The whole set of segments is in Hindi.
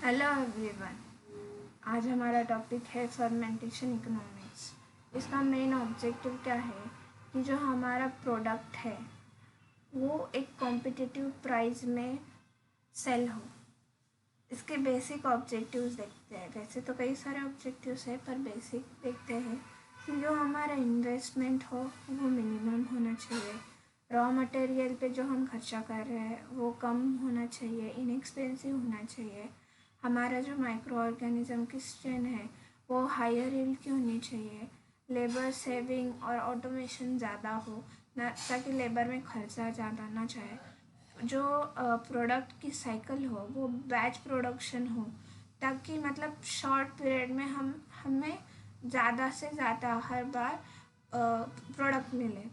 Hello everyone. आज हमारा टॉपिक है फर्मेंटेशन इकोनॉमिक्स। इसका मेन ऑब्जेक्टिव क्या है कि जो हमारा प्रोडक्ट है वो एक कॉम्पिटिटिव प्राइस में सेल हो। इसके बेसिक ऑब्जेक्टिव्स देखते हैं। वैसे तो कई सारे ऑब्जेक्टिव्स है पर बेसिक देखते हैं कि जो हमारा इन्वेस्टमेंट हो वो मिनिमम होना चाहिए। रॉ मटेरियल पे जो हम खर्चा कर रहे हैं वो कम होना चाहिए, इनएक्सपेंसिव होना चाहिए। हमारा जो माइक्रो ऑर्गेनिज्म की स्ट्रेन है वो हायर यील्ड की होनी चाहिए। लेबर सेविंग और ऑटोमेशन ज़्यादा हो ना, ताकि लेबर में खर्चा ज़्यादा ना जाए। जो प्रोडक्ट की साइकिल हो वो बैच प्रोडक्शन हो, ताकि मतलब शॉर्ट पीरियड में हमें ज़्यादा से ज़्यादा हर बार प्रोडक्ट मिले।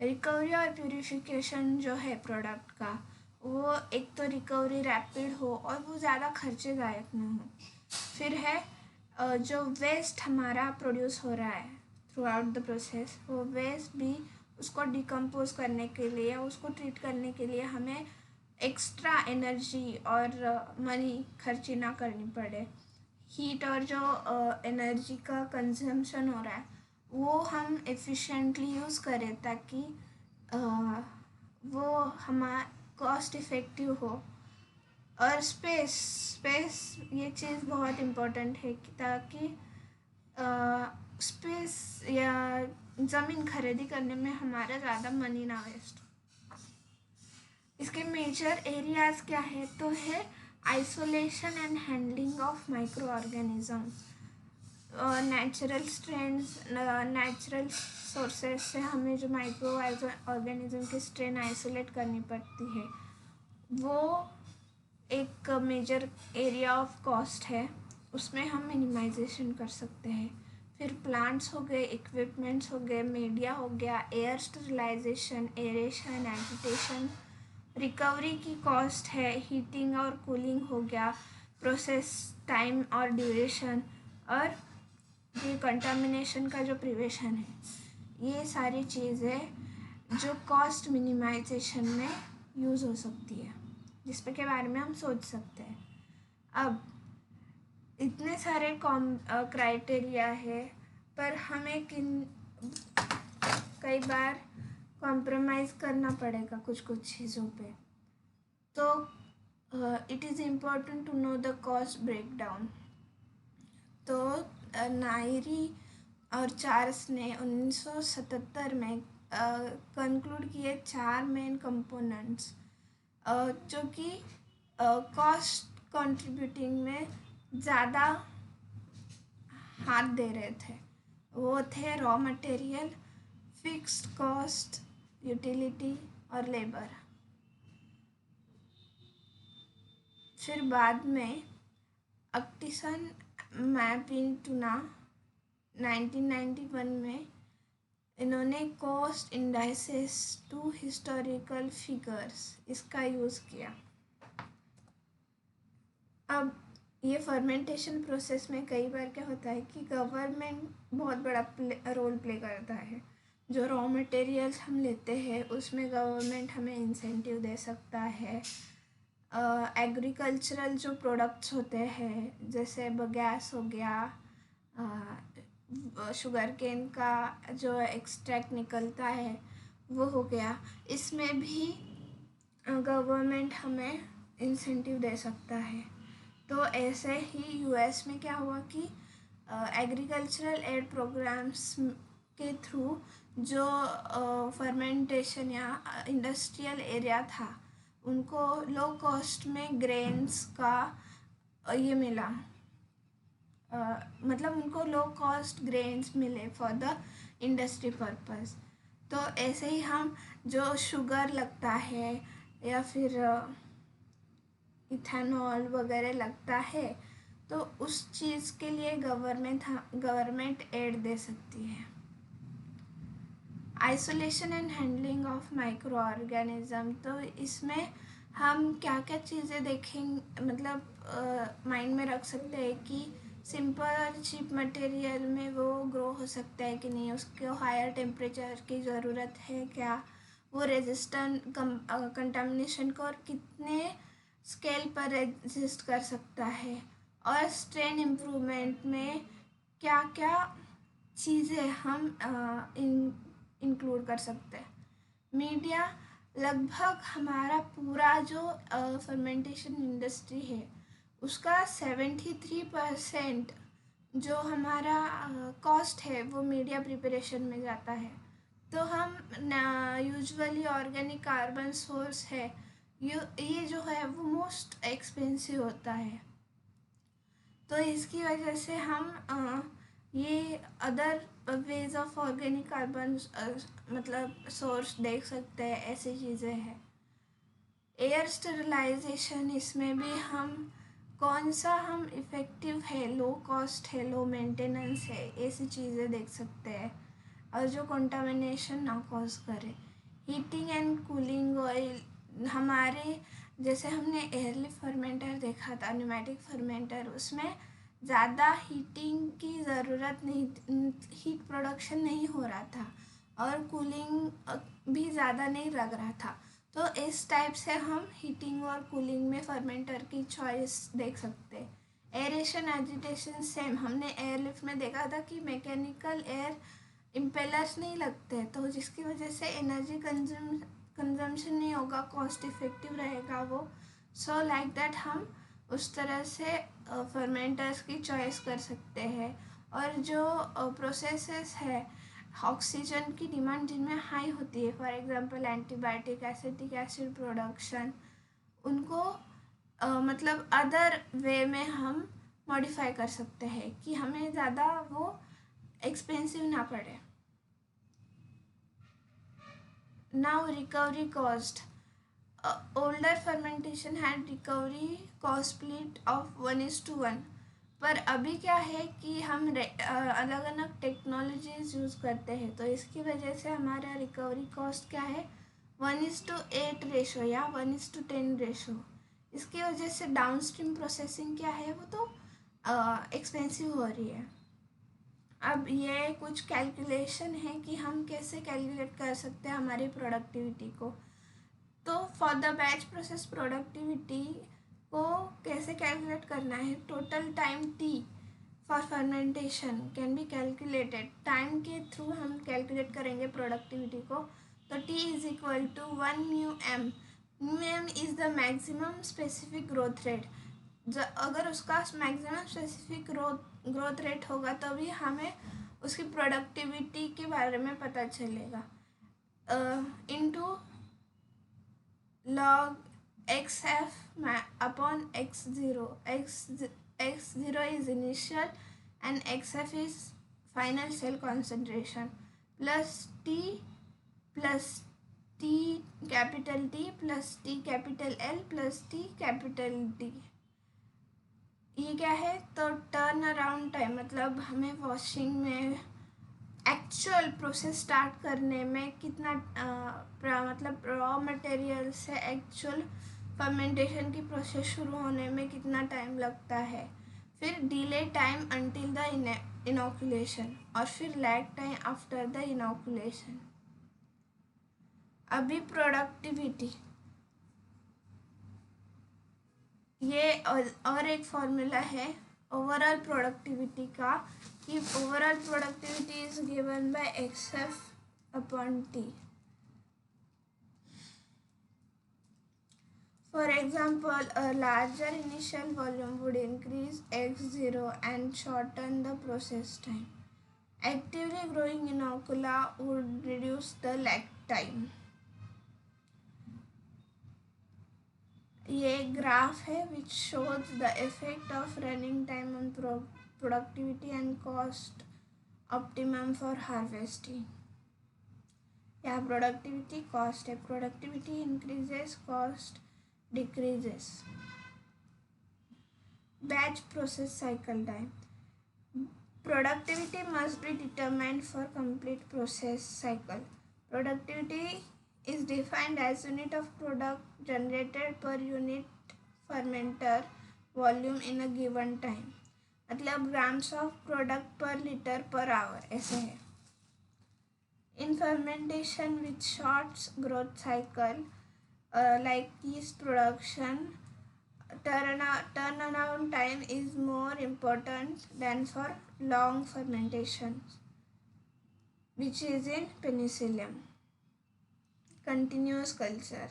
रिकवरी और प्यूरिफिकेशन जो है प्रोडक्ट का, वो एक तो रिकवरी रैपिड हो और वो ज़्यादा खर्चेदायक ना हो। फिर है जो वेस्ट हमारा प्रोड्यूस हो रहा है थ्रू आउट द प्रोसेस, वो वेस्ट भी उसको डिकम्पोज करने के लिए, उसको ट्रीट करने के लिए हमें एक्स्ट्रा एनर्जी और मनी खर्ची ना करनी पड़े। हीट और जो एनर्जी का कंजम्पशन हो रहा है वो हम एफिशिएंटली यूज़ करें, ताकि वो हमारा कॉस्ट इफ़ेक्टिव हो। और स्पेस ये चीज़ बहुत इम्पोर्टेंट है कि ताकि स्पेस या ज़मीन खरीदी करने में हमारा ज़्यादा मनी ना वेस्ट हो। इसके मेजर एरियाज़ क्या है तो है isolation and handling of micro organisms. Natural strains, natural sources से हमें जो माइक्रो ऑर्गेनिज्म की स्ट्रेन आइसोलेट करनी पड़ती है वो एक मेजर एरिया ऑफ कॉस्ट है। उसमें हम मिनिमाइजेशन कर सकते हैं। फिर प्लांट्स हो गए, इक्विपमेंट्स हो गए, मीडिया हो गया, air sterilisation, aeration, agitation. Recovery की कॉस्ट है, हीटिंग और कूलिंग हो गया, प्रोसेस टाइम और ड्यूरेशन, और ये कंटामिनेशन का जो प्रिवेशन है। ये सारी चीज़ें जो कॉस्ट मिनिमाइजेशन में यूज़ हो सकती है, जिसपे के बारे में हम सोच सकते हैं। अब इतने सारे क्राइटेरिया है, पर हमें कई बार कॉम्प्रोमाइज़ करना पड़ेगा कुछ कुछ चीज़ों पे। तो it is important to know the cost breakdown. तो नायरी और चार्ल्स ने 1977 में कंक्लूड किए 4 मेन कंपोनेंट्स जो कि कॉस्ट कंट्रीब्यूटिंग में ज़्यादा हाथ दे रहे थे। वो थे raw material, fixed cost, utility और लेबर। फिर बाद में अक्टिसन मैपिंटुना 1991 में इन्होंने cost indices to historical figures इसका यूज़ किया। अब ये फर्मेंटेशन प्रोसेस में कई बार क्या होता है कि गवर्नमेंट बहुत बड़ा रोल प्ले करता है। जो रॉ मटेरियल्स हम लेते हैं उसमें गवर्नमेंट हमें इंसेंटिव दे सकता है। एग्रीकल्चरल जो प्रोडक्ट्स होते हैं जैसे बगैस हो गया, शुगर केन का जो एक्सट्रैक्ट निकलता है वो हो गया, इसमें भी गवर्नमेंट हमें इंसेंटिव दे सकता है। तो ऐसे ही यूएस में क्या हुआ कि एग्रीकल्चरल एड प्रोग्राम्स के थ्रू जो फर्मेंटेशन या इंडस्ट्रियल एरिया था उनको लो कॉस्ट में ग्रेन्स का ये मिला, मतलब उनको लो कॉस्ट ग्रेन्स मिले फॉर द इंडस्ट्री पर्पस। तो ऐसे ही हम जो शुगर लगता है या फिर इथेनॉल वगैरह लगता है तो उस चीज़ के लिए गवर्नमेंट एड दे सकती है। Isolation and handling of micro organism, तो इसमें हम क्या क्या चीज़ें देखेंगे, मतलब माइंड में रख सकते हैं कि सिंपल और चीप मटेरियल में वो ग्रो हो सकता है कि नहीं, उसको हायर टेम्परेचर की ज़रूरत है क्या, वो रेजिस्टेंट कंटामिनेशन को और कितने स्केल पर एग्जिस्ट कर सकता है, और स्ट्रेन इम्प्रूवमेंट में क्या क्या चीज़ें हम इंक्लूड कर सकते हैं। मीडिया लगभग हमारा पूरा जो फर्मेंटेशन इंडस्ट्री है उसका 73% जो हमारा कॉस्ट है वो मीडिया प्रिपरेशन में जाता है। तो हम यूजुअली ऑर्गेनिक कार्बन सोर्स है, ये जो है वो मोस्ट एक्सपेंसिव होता है। तो इसकी वजह से हम ये other ways of organic carbon मतलब सोर्स देख सकते हैं, ऐसी चीज़ें हैं। एयर स्टरलाइजेशन, इसमें भी हम कौन सा हम इफ़ेक्टिव है, लो कॉस्ट है, लो मेंटेनेंस है, ऐसी चीज़ें देख सकते हैं, और जो कंटामिनेशन ना कॉज करे। हीटिंग एंड कूलिंग ऑयल, हमारे जैसे हमने एयरलिफ्ट फर्मेंटर देखा था, न्यूमेटिक फर्मेंटर, उसमें ज़्यादा हीटिंग की ज़रूरत नहीं, हीट प्रोडक्शन नहीं हो रहा था और कूलिंग भी ज़्यादा नहीं लग रहा था। तो इस टाइप से हम हीटिंग और कूलिंग में फर्मेंटर की चॉइस देख सकते हैं। एरेशन एजिटेशन सेम, हमने एयरलिफ्ट में देखा था कि मैकेनिकल एयर इम्पेलर्स नहीं लगते, तो जिसकी वजह से एनर्जी कंजम्पशन नहीं होगा, कॉस्ट इफेक्टिव रहेगा वो। सो लाइक दैट हम उस तरह से फर्मेंटर्स की चॉइस कर सकते हैं। और जो प्रोसेसेस है ऑक्सीजन की डिमांड जिनमें हाई होती है, for example antibiotic, acetic acid production, उनको मतलब अदर वे में हम मॉडिफाई कर सकते हैं कि हमें ज़्यादा वो एक्सपेंसिव ना पड़े। Now recovery cost. Older fermentation had recovery cost split of 1:1, पर अभी क्या है कि हम अलग अलग टेक्नोलॉजीज यूज़ करते हैं, तो इसकी वजह से हमारा रिकवरी कॉस्ट क्या है 1:8 रेशो या 1:10 रेशो। इसकी वजह से डाउनस्ट्रीम प्रोसेसिंग क्या है वो तो एक्सपेंसिव हो रही है। अब ये कुछ कैलकुलेशन है कि हम कैसे कैलकुलेट कर सकते हैं हमारी प्रोडक्टिविटी को। तो for the batch process productivity को कैसे कैलकुलेट करना है, total time T for fermentation can be calculated. Time के थ्रू हम कैलकुलेट करेंगे प्रोडक्टिविटी को। तो T is equal to 1 mu M. Mu M is the maximum specific growth rate. अगर उसका मैक्सिमम स्पेसिफिक ग्रोथ रेट होगा तभी हमें उसकी प्रोडक्टिविटी के बारे में पता चलेगा। Into log xf upon x0, x0 is initial and xf is final cell concentration, plus t capital T plus t capital L plus t capital D। ये क्या है, तो टर्न अराउंड टाइम, मतलब हमें वॉशिंग में एक्चुअल प्रोसेस स्टार्ट करने में कितना मतलब रॉ मटेरियल से एक्चुअल फर्मेंटेशन की प्रोसेस शुरू होने में कितना टाइम लगता है। फिर delay time until the inoculation, और फिर lag time after the inoculation. अभी प्रोडक्टिविटी, ये और एक फॉर्मूला है ओवरऑल प्रोडक्टिविटी का, कि overall productivity is given by xf upon t। For example, a larger initial volume would increase x0 and shorten the process time. Actively growing inocula would reduce the lag time। ये ग्राफ है which shows the effect of running time on productivity and cost optimum for harvesting। या प्रोडक्टिविटी कॉस्ट है, productivity increases cost decreases. Batch process cycle time, productivity must be determined for complete process cycle। Productivity is defined as unit of product generated per unit fermenter volume in a given time, मतलब grams of product per liter per hour ऐसे है। In fermentation with short growth cycle like yeast production, turnaround time is more important than for long fermentation, which is in penicillium. Continuous culture.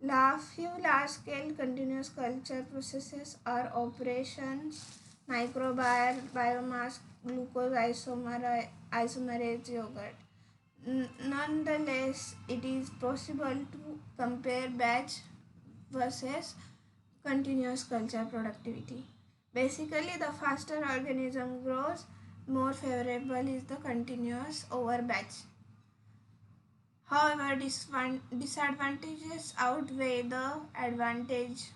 Few large-scale continuous culture processes are operations, microbial biomass, glucose isomerase yogurt. Nonetheless, it is possible to compare batch versus continuous culture productivity. Basically, the faster organism grows, more favorable is the continuous over batch. However, disadvantages outweigh the advantage,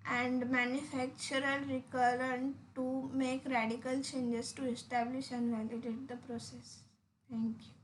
and manufacturers recurrent to make radical changes to establish and validate the process. Thank you.